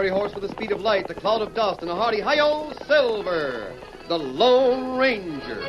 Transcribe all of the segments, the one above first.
fiery horse with the speed of light, a cloud of dust, and a hearty hi-yo, Silver, the Lone Ranger.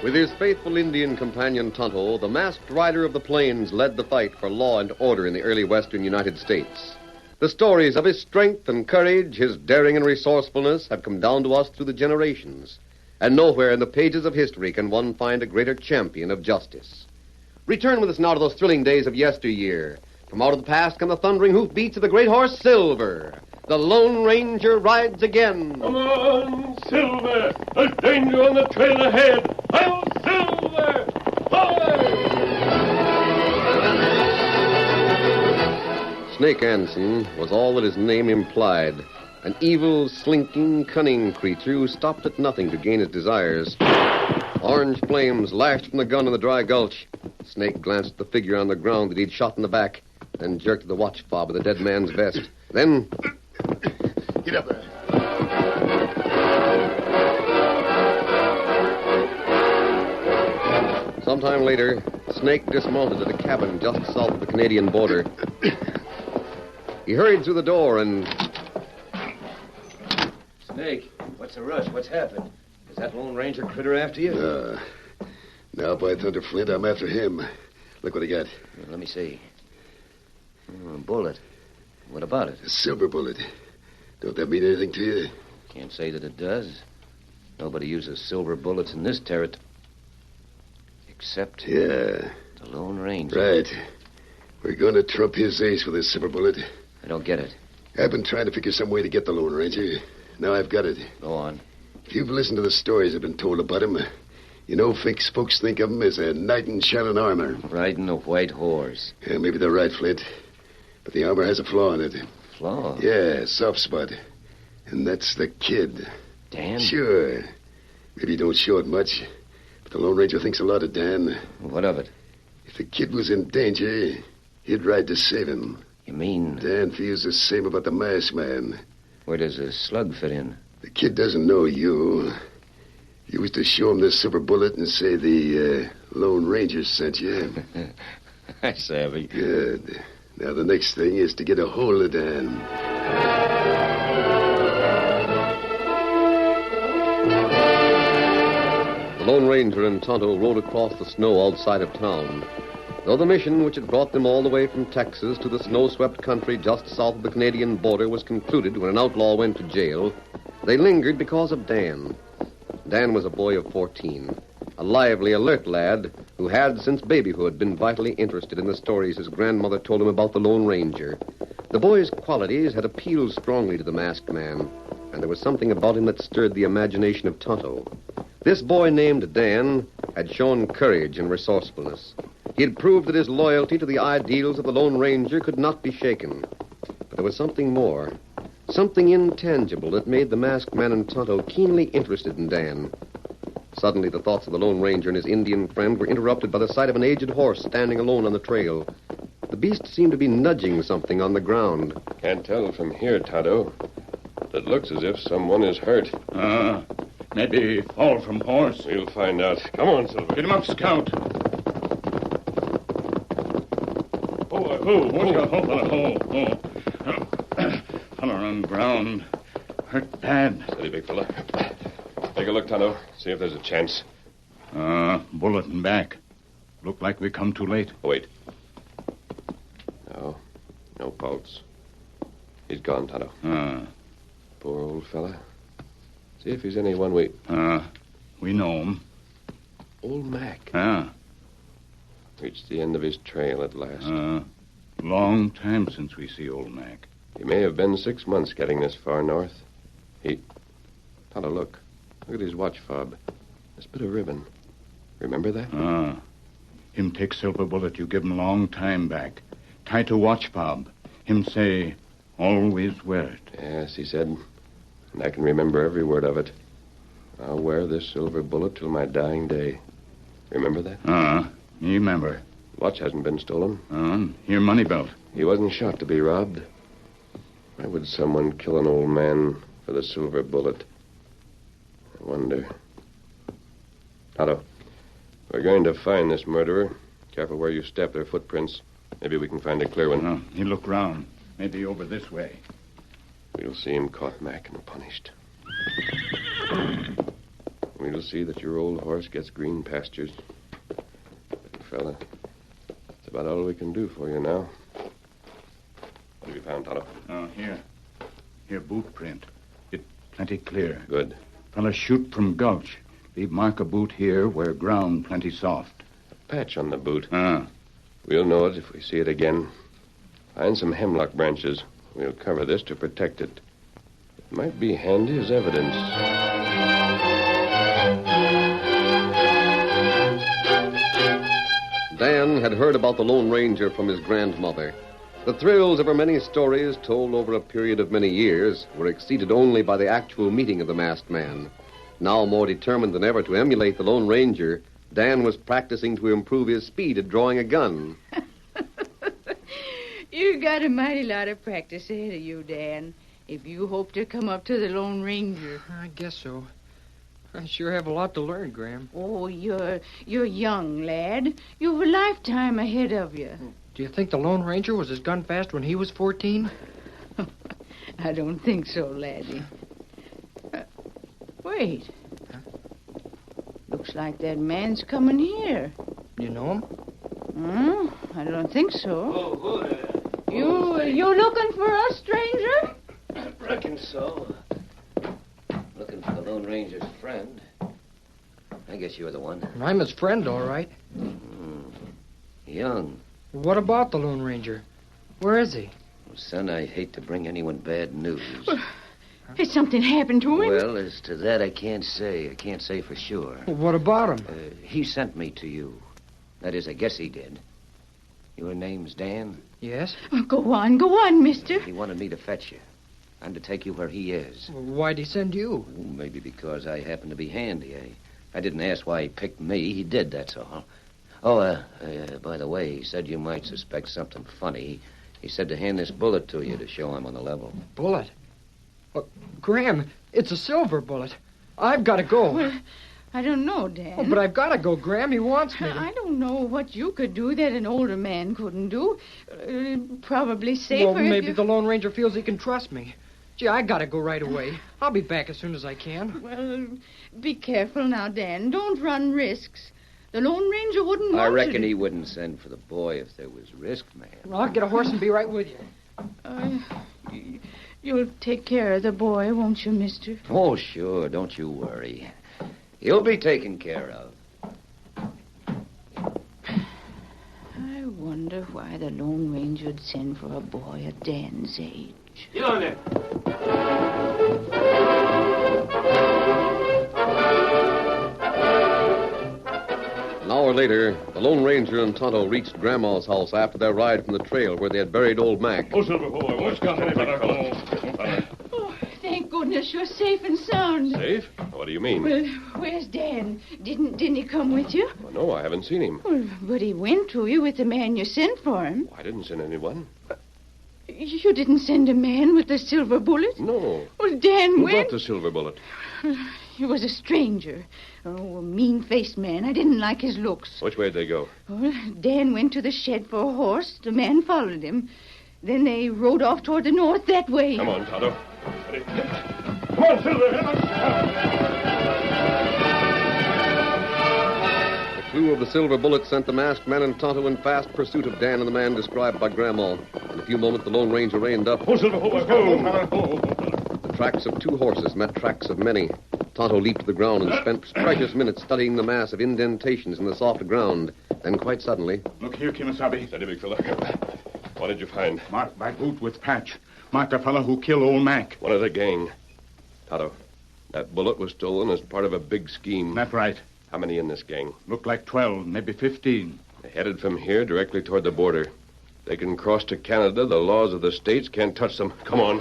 With his faithful Indian companion Tonto, the masked rider of the plains led the fight for law and order in the early western United States. The stories of his strength and courage, his daring and resourcefulness have come down to us through the generations. And nowhere in the pages of history can one find a greater champion of justice. Return with us now to those thrilling days of yesteryear. From out of the past come the thundering hoofbeats of the great horse Silver. The Lone Ranger rides again. Come on, Silver! There's danger on the trail ahead! I'll Silver! Hi! Snake Anson was all that his name implied. An evil, slinking, cunning creature who stopped at nothing to gain his desires. Orange flames lashed from the gun in the dry gulch. Snake glanced at the figure on the ground that he'd shot in the back, then jerked at the watch fob of the dead man's vest. Then... Get up there. Sometime later, Snake dismounted at a cabin just south of the Canadian border. He hurried through the door and... Snake, what's the rush? What's happened? Is that Lone Ranger critter after you? Now, by Thunder Flint, I'm after him. Look what I got. Let me see. A bullet. What about it? A silver bullet. Don't that mean anything to you? Can't say that it does. Nobody uses silver bullets in this territory. Except... Yeah. The Lone Ranger. Right. We're going to trump his ace with this silver bullet. I don't get it. I've been trying to figure some way to get the Lone Ranger. Now I've got it. Go on. If you've listened to the stories that have been told about him, you know folks think of him as a knight in shining armor. Riding a white horse. Yeah, maybe they're right, Flint. But the armor has a flaw in it. Flaw? Yeah, soft spot. And that's the kid. Dan? Sure. Maybe he don't show it much. But the Lone Ranger thinks a lot of Dan. What of it? If the kid was in danger, he'd ride to save him. You mean... Dan feels the same about the masked man. Where does a slug fit in? The kid doesn't know you. You was to show him this silver bullet and say the Lone Ranger sent you. I savvy. Good. Now the next thing is to get a hold of Dan. The Lone Ranger and Tonto rode across the snow outside of town. Though the mission which had brought them all the way from Texas to the snow-swept country just south of the Canadian border was concluded when an outlaw went to jail, they lingered because of Dan. Dan was a boy of 14, a lively, alert lad who had, since babyhood, been vitally interested in the stories his grandmother told him about the Lone Ranger. The boy's qualities had appealed strongly to the masked man, and there was something about him that stirred the imagination of Tonto. This boy named Dan had shown courage and resourcefulness. He had proved that his loyalty to the ideals of the Lone Ranger could not be shaken. But there was something more, something intangible that made the masked man and Tonto keenly interested in Dan. Suddenly, the thoughts of the Lone Ranger and his Indian friend were interrupted by the sight of an aged horse standing alone on the trail. The beast seemed to be nudging something on the ground. Can't tell from here, Tonto. It looks as if someone is hurt. Maybe fall from horse. We'll find out. Come on, Silver. Get him up, Scout. Fella on ground. Hurt bad. Steady, big fella. Take a look, Tonto. See if there's a chance. Bullet in back. Look like we come too late. Oh, wait. No pulse. He's gone, Tonto. Poor old fella. See if he's anyone we know him. Old Mac. Reached the end of his trail at last. Long time since we see old Mac. He may have been 6 months getting this far north. Tonto, look. Look at his watch fob. This bit of ribbon. Remember that? Him take silver bullet you give him long time back. Tie to watch fob. Him say, always wear it. Yes, he said. And I can remember every word of it. I'll wear this silver bullet till my dying day. Remember that? Me remember. Watch hasn't been stolen. Here money belt. He wasn't shot to be robbed. Why would someone kill an old man for the silver bullet? I wonder. Tonto, we're going to find this murderer. Careful where you step. There are footprints. Maybe we can find a clear one. He look round. Maybe over this way. We'll see him caught, Mac, and punished. We'll see that your old horse gets green pastures. Big fella, that's about all we can do for you now. What have you found, Tonto? Here. Here, boot print. It plenty clear. Good. Fella shoot from gulch. Leave mark a boot here where ground plenty soft. Patch on the boot. We'll know it if we see it again. Find some hemlock branches. We'll cover this to protect it. It might be handy as evidence. Dan had heard about the Lone Ranger from his grandmother. The thrills of her many stories, told over a period of many years, were exceeded only by the actual meeting of the masked man. Now more determined than ever to emulate the Lone Ranger, Dan was practicing to improve his speed at drawing a gun. You got a mighty lot of practice ahead of you, Dan, if you hope to come up to the Lone Ranger. I guess so. I sure have a lot to learn, Graham. Oh, you're young, lad. You've a lifetime ahead of you. Do you think the Lone Ranger was as gun fast when he was 14? I don't think so, laddie. Wait. Huh? Looks like that man's coming here. You know him? I don't think so. Oh, who there? You looking for us, stranger? I reckon so. Looking for the Lone Ranger's friend. I guess you're the one. I'm his friend, all right. Young. What about the Lone Ranger? Where is he? Well, son, I hate to bring anyone bad news. Has something happened to him? Well, as to that, I can't say. I can't say for sure. Well, what about him? He sent me to you. That is, I guess he did. Your name's Dan? Yes? Go on, mister. He wanted me to fetch you. I'm to take you where he is. Well, why'd he send you? Maybe because I happen to be handy. I didn't ask why he picked me. He did, that's all. By the way, he said you might suspect something funny. He said to hand this bullet to you to show I'm on the level. Bullet? Well, Graham, it's a silver bullet. I've got to go. Well, I don't know, Dan. Oh, but I've got to go, Graham. He wants me to. I don't know what you could do that an older man couldn't do. Probably safer. Well, maybe the Lone Ranger feels he can trust me. Gee, I got to go right away. I'll be back as soon as I can. Well, be careful now, Dan. Don't run risks. The Lone Ranger wouldn't want I you reckon to... he wouldn't send for the boy if there was risk, man. Well, I'll get a horse and be right with you. You'll take care of the boy, won't you, mister? Oh, sure. Don't you worry. He'll be taken care of. I wonder why the Lone Ranger'd send for a boy at Dan's age. Get on there. An hour later, the Lone Ranger and Tonto reached Grandma's house after their ride from the trail where they had buried old Mac. Oh, Silver, what's got it? Oh, thank goodness you're safe and sound. Safe? What do you mean? Well, where's Dan? Didn't he come with you? Oh, no, I haven't seen him. Well, but he went to you with the man you sent for him. I didn't send anyone. You didn't send a man with the silver bullet? No. Well, Dan Who went. brought the silver bullet? He was a stranger. Oh, a mean-faced man. I didn't like his looks. Which way'd they go? Well, Dan went to the shed for a horse. The man followed him. Then they rode off toward the north that way. Come on, Tonto. Ready? Come on, Silver. The clue of the silver bullet sent the masked man and Tonto in fast pursuit of Dan and the man described by Grandma. In a few moments, the Lone Ranger reined up. Ho, Silver, ho. The tracks of 2 horses met tracks of many. Tonto leaped to the ground and spent precious minutes studying the mass of indentations in the soft ground. Then, quite suddenly... Look here, Kimasabi. Steady, big fella. What did you find? Marked by boot with patch. Marked the fellow who killed old Mac. One of the gang. Tonto, that bullet was stolen as part of a big scheme. That's right. How many in this gang? Looked like 12, maybe 15. They're headed from here directly toward the border. They can cross to Canada. The laws of the states can't touch them. Come on.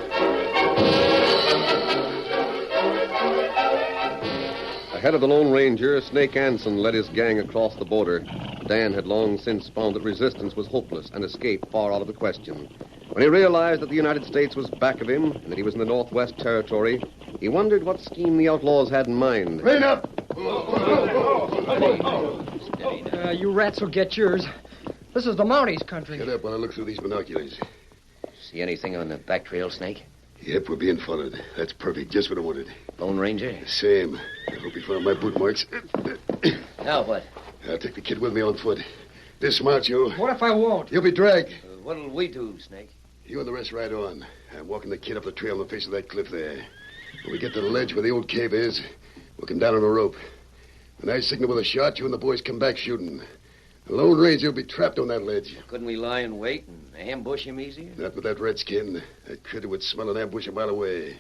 Ahead of the Lone Ranger, Snake Anson led his gang across the border. Dan had long since found that resistance was hopeless and escape far out of the question. When he realized that the United States was back of him and that he was in the Northwest Territory, he wondered what scheme the outlaws had in mind. Rain up! You rats will get yours. This is the Mounties' country. Get up while I look through these binoculars. See anything on the back trail, Snake? Yep, we're being followed. That's perfect. Just what I wanted. Lone Ranger? Same. I hope you found my boot marks. Now what? I'll take the kid with me on foot. Dismount you. What if I won't? You'll be dragged. What'll we do, Snake? You and the rest ride on. I'm walking the kid up the trail on the face of that cliff there. When we get to the ledge where the old cave is, we'll come down on a rope. When I signal with a shot, you and the boys come back shooting. The Lone Ranger will be trapped on that ledge. Couldn't we lie in wait and ambush him easier? Not with that redskin. That critter would smell an ambush a mile away.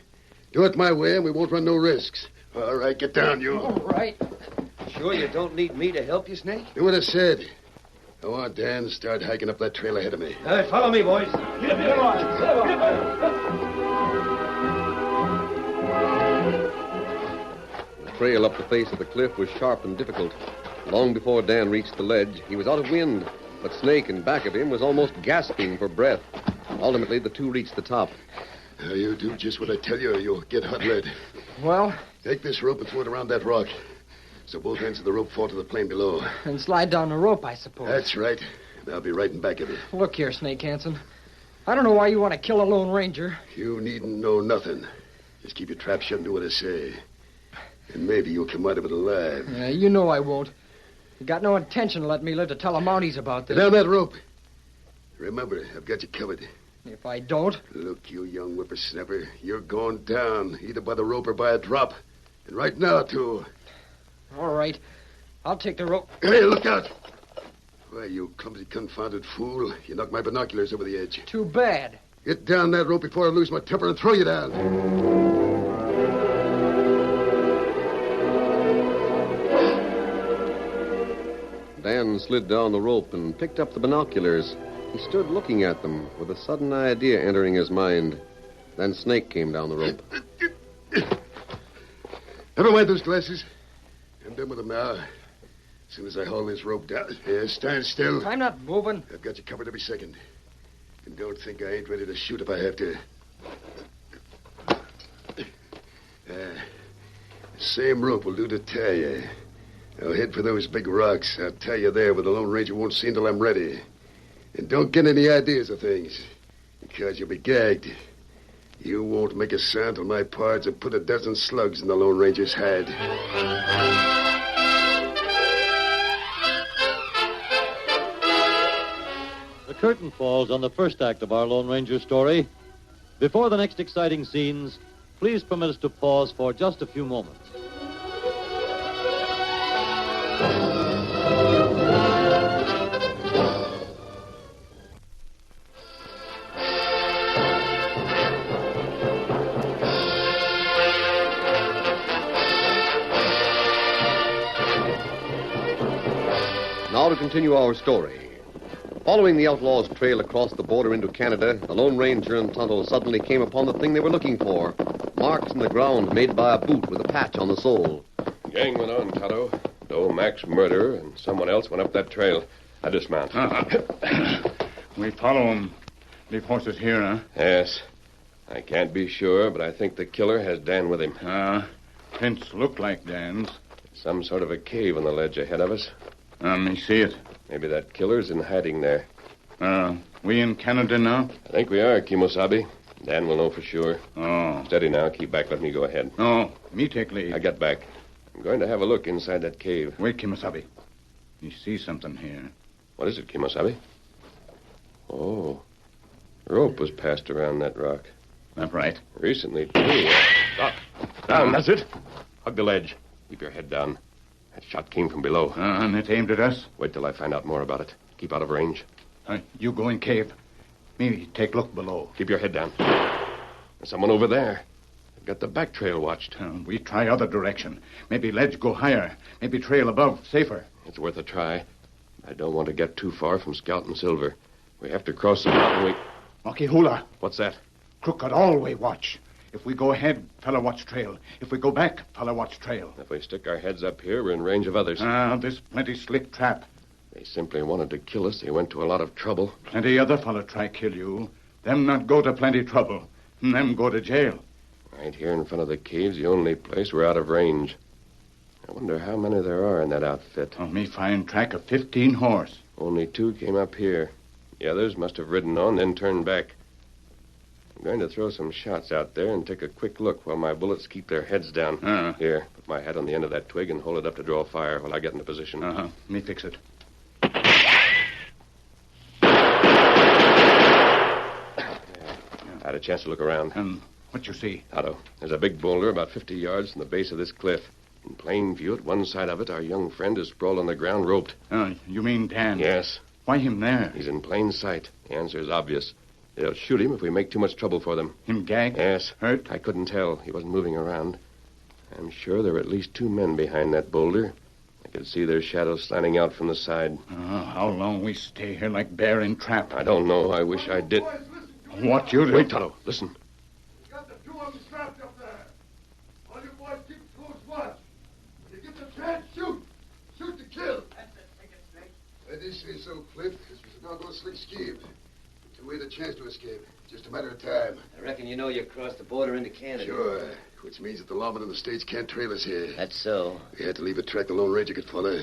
Do it my way, and we won't run no risks. All right, get down, you. All right. Sure you don't need me to help you, Snake? Do what I said. Go on, Dan. Start hiking up that trail ahead of me. All right, follow me, boys. The trail up the face of the cliff was sharp and difficult. Long before Dan reached the ledge, he was out of wind, but Snake in back of him was almost gasping for breath. Ultimately, the two reached the top. Now, you do just what I tell you, or you'll get hot lead. Well, Take this rope and throw it around that rock, so both ends of the rope fall to the plain below. and slide down the rope, I suppose. That's right. And I'll be right in back of you. Look here, Snake Hansen. I don't know why you want to kill a Lone Ranger. You needn't know nothing. Just keep your trap shut and do what I say. And maybe you'll come out of it alive. You know I won't. You got no intention of letting me live to tell the Mounties about Get this. down that rope. Remember, I've got you covered. If I don't, Look, you young whippersnapper. You're going down, either by the rope or by a drop. And right now, too. all right. I'll take the rope. Hey, look out! Why, you clumsy, confounded fool. You knocked my binoculars over the edge. Too bad. Get down that rope before I lose my temper and throw you down. Dan slid down the rope and picked up the binoculars. He stood looking at them with a sudden idea entering his mind. Then Snake came down the rope. Never mind those glasses. I'm done with them now. As soon as I haul this rope down. Yeah, stand still. I'm not moving. I've got you covered every second. And don't think I ain't ready to shoot if I have to. Same rope will do to tie you. I'll head for those big rocks. I'll tie you there where the Lone Ranger won't see until I'm ready. And don't get any ideas of things, because you'll be gagged. You won't make a sound till my pards have put a dozen slugs in the Lone Ranger's head. The curtain falls on the first act of our Lone Ranger story. Before the next exciting scenes, please permit us to pause for just a few moments. Now to continue our story. Following the outlaws' trail across the border into Canada, the Lone Ranger and Tonto suddenly came upon the thing they were looking for. Marks in the ground made by a boot with a patch on the sole. Gang went on, Tonto. The old Mac's murderer and someone else went up that trail. I dismount. We follow him. Leave horses here, huh? Yes. I can't be sure, but I think the killer has Dan with him. Prints look like Dan's. Some sort of a cave on the ledge ahead of us. Let me see it. Maybe that killer's in hiding there. We in Canada now? I think we are, Kimosabe. Dan will know for sure. Oh. Steady now. Keep back. Let me go ahead. No, me take lead. I get back. I'm going to have a look inside that cave. Wait, Kimosabe. You see something here. What is it, Kimosabe? Oh. Rope was passed around that rock. That right. Recently, too. Stop. Down, that's it. Hug the ledge. Keep your head down. That shot came from below. And it aimed at us? Wait till I find out more about it. Keep out of range. You go in cave. Me take look below. Keep your head down. There's someone over there. They've got the back trail watched. We try other direction. Maybe ledge go higher. Maybe trail above, safer. It's worth a try. I don't want to get too far from Scout and Silver. We have to cross the mountain. Makihula. What's that? Crooked always watch. If we go ahead, fella watch trail. If we go back, fella watch trail. If we stick our heads up here, we're in range of others. This plenty slick trap. They simply wanted to kill us. They went to a lot of trouble. Plenty other fella try kill you. Them not go to plenty trouble. Them go to jail. Right here in front of the cave's the only place we're out of range. I wonder how many there are in that outfit. Me find track of 15 horse. Only 2 came up here. The others must have ridden on, then turned back. I'm going to throw some shots out there and take a quick look while my bullets keep their heads down. Here, put my head on the end of that twig and hold it up to draw fire while I get into position. Me fix it. I had a chance to look around. What you see? Otto, there's a big boulder about 50 yards from the base of this cliff. In plain view, at one side of it, our young friend is sprawled on the ground, roped. You mean Dan? Yes. Why him there? He's in plain sight. The answer is obvious. They'll shoot him if we make too much trouble for them. Him gagged? Yes. Hurt? I couldn't tell. He wasn't moving around. I'm sure there were at least 2 men behind that boulder. I could see their shadows slanting out from the side. How long we stay here like bear in trap? I don't know. I wish I did. What you do? Wait, Tonto. Listen. We got the 2 of them strapped up there. All you boys keep close watch. When you get the chance, shoot. Shoot to kill. That's it. Take it, Snake. I did say so, Cliff. This was a doggone slick scheme. Until we had a chance to escape. Just a matter of time. I reckon you know you crossed the border into Canada. Sure. Which means that the lawmen in the States can't trail us here. That's so. We had to leave a track the Lone Ranger could follow.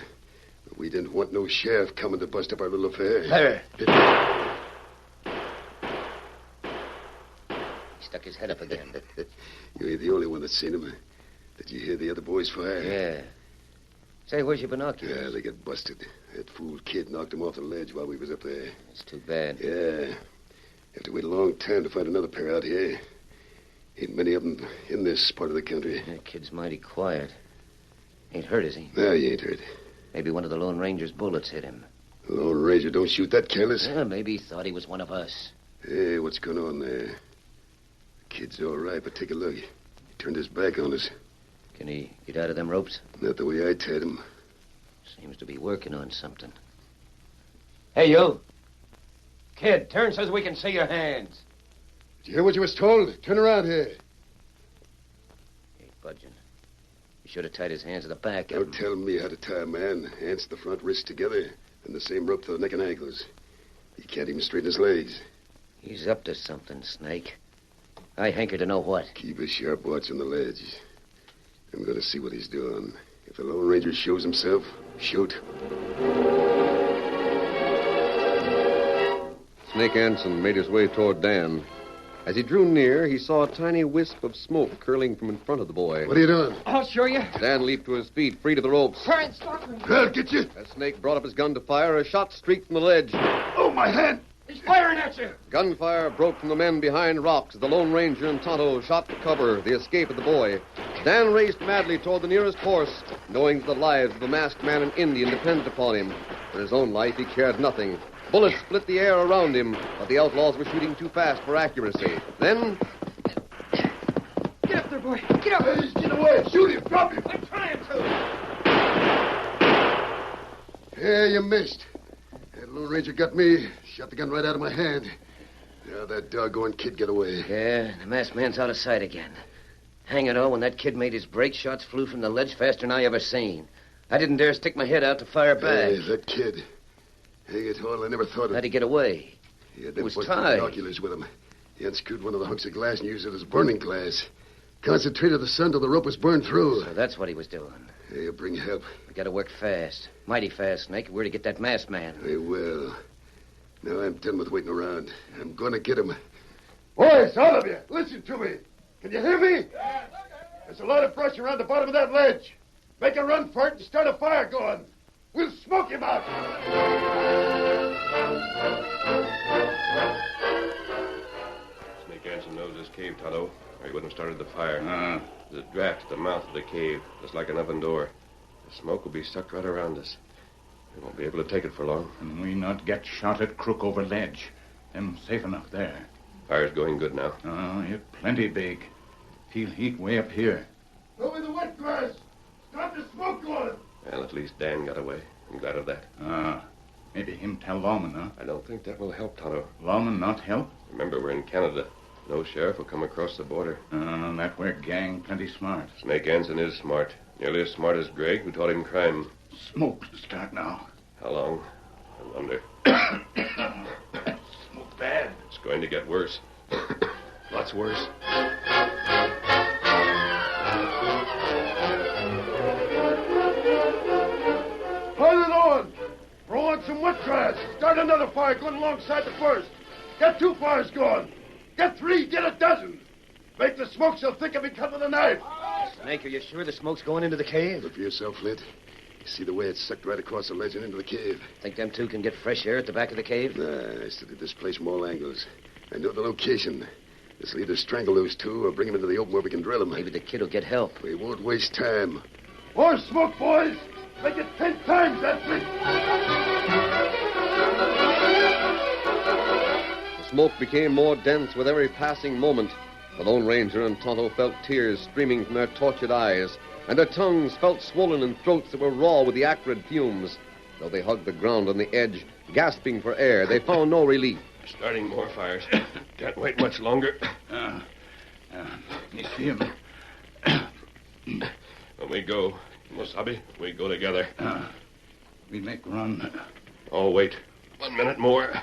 But we didn't want no sheriff coming to bust up our little affair. There. He stuck his head up again. You ain't the only one that's seen him. Did you hear the other boys fire? Yeah. Say, where's your binoculars? Yeah, they got busted. That fool kid knocked him off the ledge while we was up there. It's too bad. Yeah. Have to wait a long time to find another pair out here. Ain't many of them in this part of the country. That kid's mighty quiet. Ain't hurt, is he? No, he ain't hurt. Maybe one of the Lone Ranger's bullets hit him. The Lone Ranger don't shoot that careless. Maybe he thought he was one of us. Hey, what's going on there? The kid's all right, but take a look. He turned his back on us. Can he get out of them ropes? Not the way I tied him. Seems to be working on something. Hey, you. Kid, turn so we can see your hands. Did you hear what you was told? Turn around here. He ain't budging. You should have tied his hands to the back. Don't tell me how to tie a man. Hands to the front, wrists together, and the same rope to the neck and ankles. He can't even straighten his legs. He's up to something, Snake. I hanker to know what. Keep a sharp watch on the ledge. I'm going to see what he's doing. If the Lone Ranger shows himself, shoot. Snake Anson made his way toward Dan. As he drew near, he saw a tiny wisp of smoke curling from in front of the boy. What are you doing? I'll show you. Dan leaped to his feet, freed of the ropes. Try and stop me. I'll get you. As Snake brought up his gun to fire, a shot streaked from the ledge. Oh, my hand. He's firing at you. Gunfire broke from the men behind rocks as the Lone Ranger and Tonto shot to cover the escape of the boy. Dan raced madly toward the nearest horse, knowing that the lives of the masked man and Indian depended upon him. For his own life, he cared nothing. Bullets split the air around him, but the outlaws were shooting too fast for accuracy. Then... Get up there, boy. Get up. Hey, get away. Shoot him. Drop him. I'm trying to. Yeah, you missed. That Lone Ranger got me. Shot the gun right out of my hand. Now that doggone kid get away. Yeah, the masked man's out of sight again. Hang it all, when that kid made his break, shots flew from the ledge faster than I ever seen. I didn't dare stick my head out to fire back. Hey, that kid. Hang it all, I never thought of... How'd he get away? He had It them was busted tied. binoculars with him. He unscrewed one of the hunks of glass and used it as burning glass. Concentrated the sun till the rope was burned through. So that's what he was doing. Hey, you'll bring help. We gotta work fast. Mighty fast, Snake. We're to get that masked man. They will. Now I'm done with waiting around. I'm going to get him. Boys, all of you, listen to me. Can you hear me? There's a lot of brush around the bottom of that ledge. Make a run for it and start a fire going. We'll smoke him out. Snake Hansen knows this cave, Tonto, or he wouldn't have started the fire. There's a draft at the mouth of the cave, just like an oven door. The smoke will be sucked right around us. We won't be able to take it for long. And we not get shot at crook over ledge. Them safe enough there. Fire's going good now. Oh, you're plenty big. Feel heat way up here. Throw me the wet grass. Stop the smoke going. Well, at least Dan got away. I'm glad of that. Maybe him tell Lawman, huh? I don't think that will help, Tonto. Lawman not help? Remember, we're in Canada. No sheriff will come across the border. That where gang plenty smart. Snake Hansen is smart. Nearly as smart as Greg, who taught him crime. Smoke start now. How long? I wonder. Smoke bad. It's going to get worse. Lots worse. Pile it on. Throw on some wet grass. Start another fire going alongside the first. Get 2 fires going. Get 3, get a dozen. Make the smoke so thick it can cut with a knife. Snake, are you sure the smoke's going into the cave? Look for yourself, Flint. You see the way it's sucked right across the ledge and into the cave? Think them two can get fresh air at the back of the cave? Nah, I studied this place from all angles. I know the location. This will either strangle those two or bring them into the open where we can drill them. Maybe the kid will get help. We won't waste time. More smoke, boys! Make it 10 times that thick! The smoke became more dense with every passing moment. The Lone Ranger and Tonto felt tears streaming from their tortured eyes, and their tongues felt swollen in throats that were raw with the acrid fumes. Though they hugged the ground on the edge, gasping for air, they found no relief. Starting more fires. Can't wait much longer. You see him? When we go, Mosabi, we go together. We make run. Oh, wait. 1 minute more.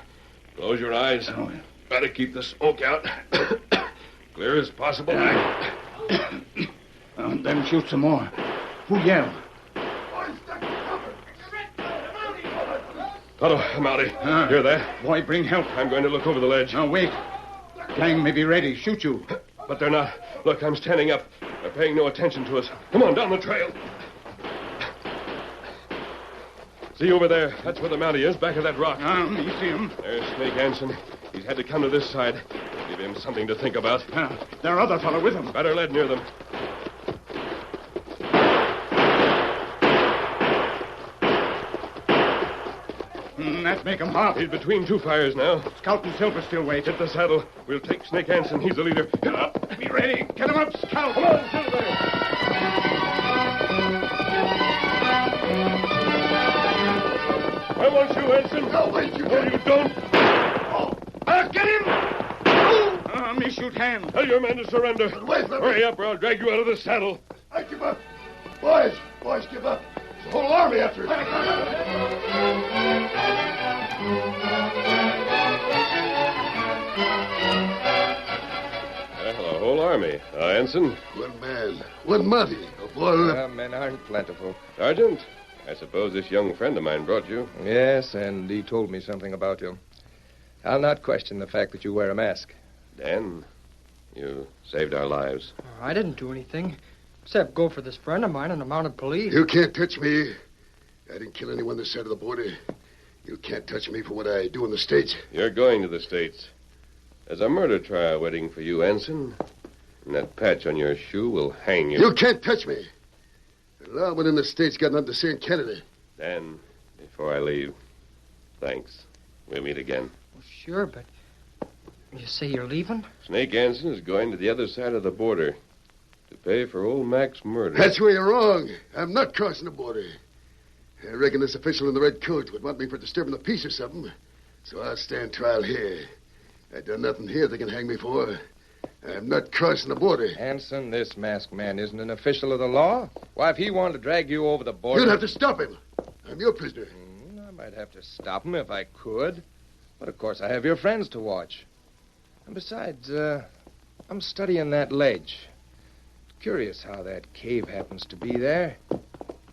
Close your eyes. Oh, Try to keep the smoke out. Clear as possible. Then shoot some more. Who yell? Tonto, I'm outie. Hear that? Boy, bring help. I'm going to look over the ledge. Now, wait. Gang may be ready. Shoot you. But they're not. Look, I'm standing up. They're paying no attention to us. Come on, down the trail. See over there? That's where the Mountie is, back of that rock. You see him? There's Snake Hansen. He's had to come to this side. Give him something to think about. There are other fellow with him. Better lead near them. That make him hop. He's between 2 fires now. Scout and Silver still wait. Get the saddle. We'll take Snake Hansen. He's the leader. Get up. Be ready. Get him up, Scout. Come on, Silver. I want you, Hansen. No, wait, you No, you don't. I'll get him! Me shoot hand. Tell your men to surrender. Wait, let me... Hurry up, or I'll drag you out of the saddle. I give up. Boys, give up. There's a whole army after it. Well, a whole army. Hansen. 1 man, 1 Mountie, a boy... Men aren't plentiful. Sergeant, I suppose this young friend of mine brought you. Yes, and he told me something about you. I'll not question the fact that you wear a mask. Dan, you saved our lives. I didn't do anything, except go for this friend of mine in the mounted police. You can't touch me. I didn't kill anyone this side of the border. You can't touch me for what I do in the States. You're going to the States. There's a murder trial waiting for you, Hansen. And that patch on your shoe will hang you. You can't touch me. The lawman in the States got nothing to say in Canada. Dan, before I leave, thanks. We'll meet again. Well, sure, but you say you're leaving? Snake Hansen is going to the other side of the border to pay for old Mac's murder. That's where you're wrong. I'm not crossing the border. I reckon this official in the red coat would want me for disturbing the peace or something. So I'll stand trial here. I done nothing here they can hang me for. I'm not crossing the border. Hanson, this masked man isn't an official of the law. Why, if he wanted to drag you over the border... You'd have to stop him. I'm your prisoner. I might have to stop him if I could. But, of course, I have your friends to watch. And besides, I'm studying that ledge. Curious how that cave happens to be there.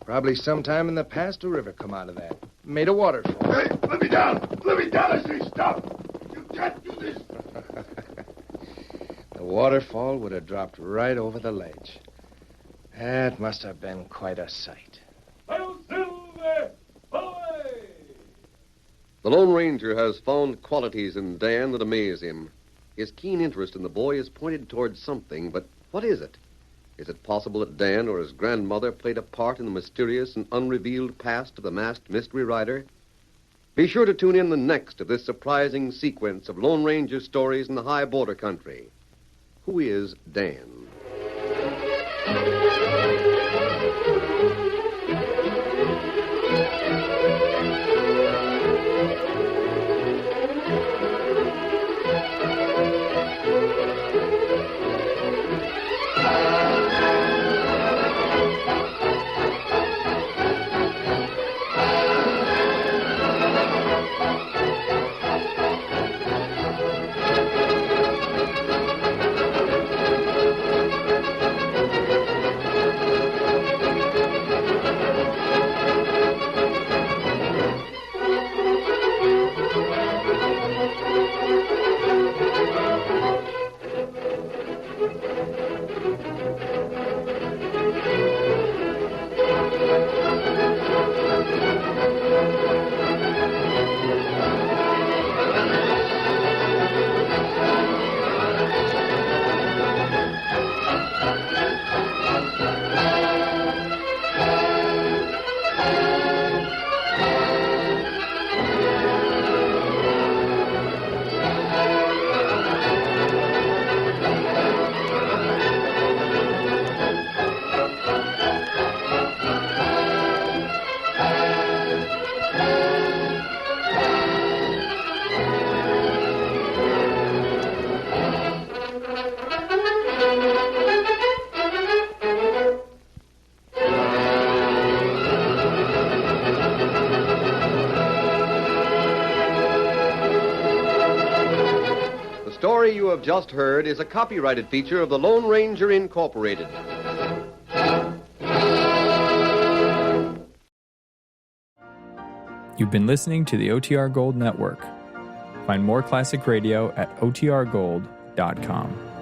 Probably sometime in the past a river come out of that. Made a waterfall. Hey, let me down! Let me down! I say stop! You can't do this! The waterfall would have dropped right over the ledge. That must have been quite a sight. The Lone Ranger has found qualities in Dan that amaze him. His keen interest in the boy is pointed towards something, but what is it? Is it possible that Dan or his grandmother played a part in the mysterious and unrevealed past of the masked mystery rider? Be sure to tune in the next of this surprising sequence of Lone Ranger stories in the high border country. Who is Dan? The story you have just heard is a copyrighted feature of the Lone Ranger Incorporated. You've been listening to the OTR Gold Network. Find more classic radio at otrgold.com.